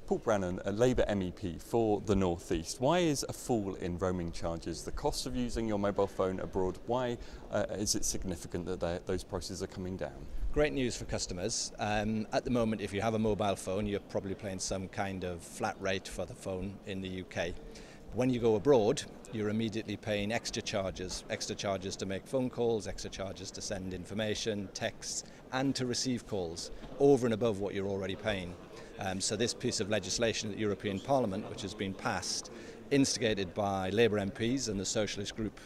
Paul Brannan, a Labour MEP for the North East. Why is a fall in roaming charges the cost of using your mobile phone abroad? Why is it significant that those prices are coming down? Great news for customers. At the moment, if you have a mobile phone, you're probably paying some kind of flat rate for the phone in the UK. When you go abroad, you're immediately paying extra charges to make phone calls, extra charges to send information, texts, and to receive calls over and above what you're already paying. So this piece of legislation at the European Parliament, which has been passed, instigated by Labour MPs and the Socialist group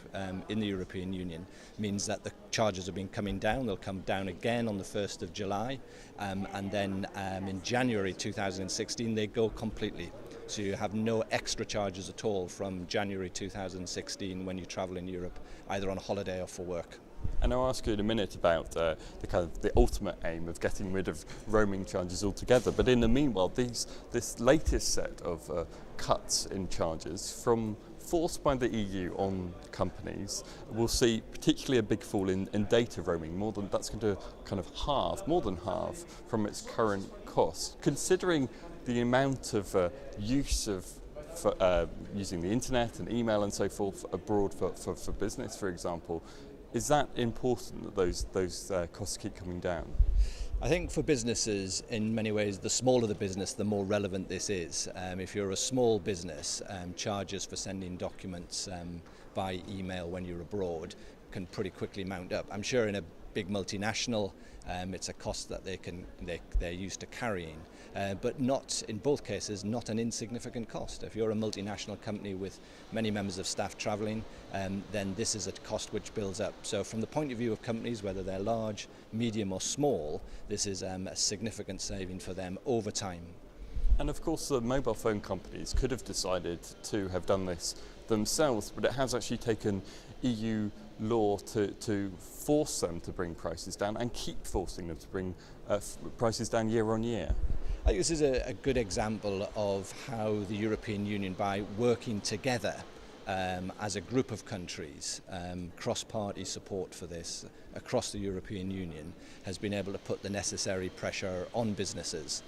in the European Union, means that the charges have been coming down. They'll come down again on the 1st of July, and then in January 2016 they go completely. So you have no extra charges at all from January 2016 when you travel in Europe, either on holiday or for work. And I'll ask you in a minute about the ultimate aim of getting rid of roaming charges altogether. But in the meanwhile, this latest set of cuts in charges forced by the EU on companies will see particularly a big fall in data roaming. That's going to kind of more than half from its current cost. Considering the amount of use of using the internet and email and so forth abroad for business, for example, is that important that those costs keep coming down? I think for businesses, in many ways, the smaller the business, the more relevant this is. If you're a small business, charges for sending documents by email when you're abroad can pretty quickly mount up. I'm sure in a big multinational, it's a cost that they're used to carrying, but not in both cases, not an insignificant cost. If you're a multinational company with many members of staff travelling, then this is a cost which builds up. So from the point of view of companies, whether they're large, medium or small, this is a significant saving for them over time. And of course the mobile phone companies could have decided to have done this themselves, but it has actually taken EU law to force them to bring prices down and keep forcing them to bring prices down year on year. I think this is a good example of how the European Union, by working together as a group of countries, cross-party support for this across the European Union, has been able to put the necessary pressure on businesses,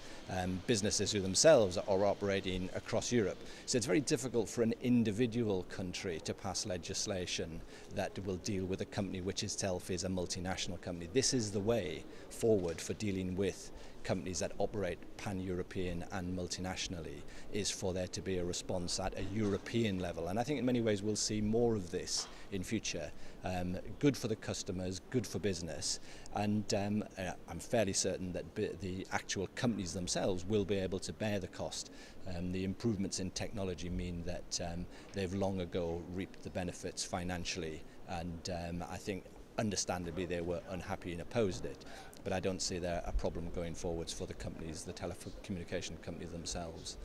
businesses who themselves are operating across Europe. So it's very difficult for an individual country to pass legislation that will deal with a company which itself is a multinational company. This is the way forward for dealing with companies that operate pan-European and multinationally, is for there to be a response at a European level. And I think in many ways we'll see more of this in future. Good for the customers, good for business, and I'm fairly certain that the actual companies themselves will be able to bear the cost. The improvements in technology mean that they've long ago reaped the benefits financially, and I think understandably they were unhappy and opposed it, but I don't see there a problem going forwards for the companies, the telecommunication companies themselves.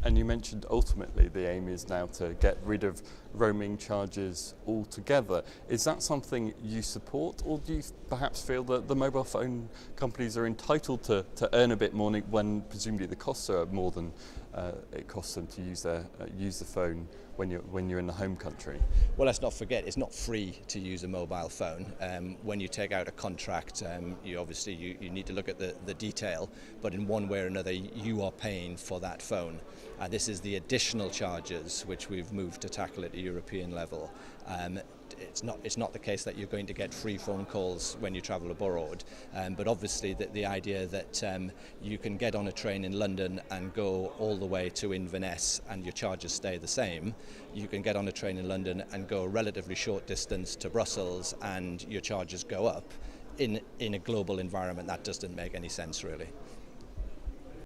And you mentioned ultimately the aim is now to get rid of roaming charges altogether. Is that something you support, or do you perhaps feel that the mobile phone companies are entitled to earn a bit more when presumably the costs are more than it costs them to use the phone when you're in the home country? Well, let's not forget, it's not free to use a mobile phone. When you take out a contract, you need to look at the detail, but in one way or another you are paying for that phone. This is the additional charges which we've moved to tackle at a European level. It's not the case that you're going to get free phone calls when you travel abroad, but obviously the idea that you can get on a train in London and go all the way to Inverness and your charges stay the same. You can get on a train in London and go a relatively short distance to Brussels and your charges go up. In a global environment, that doesn't make any sense really.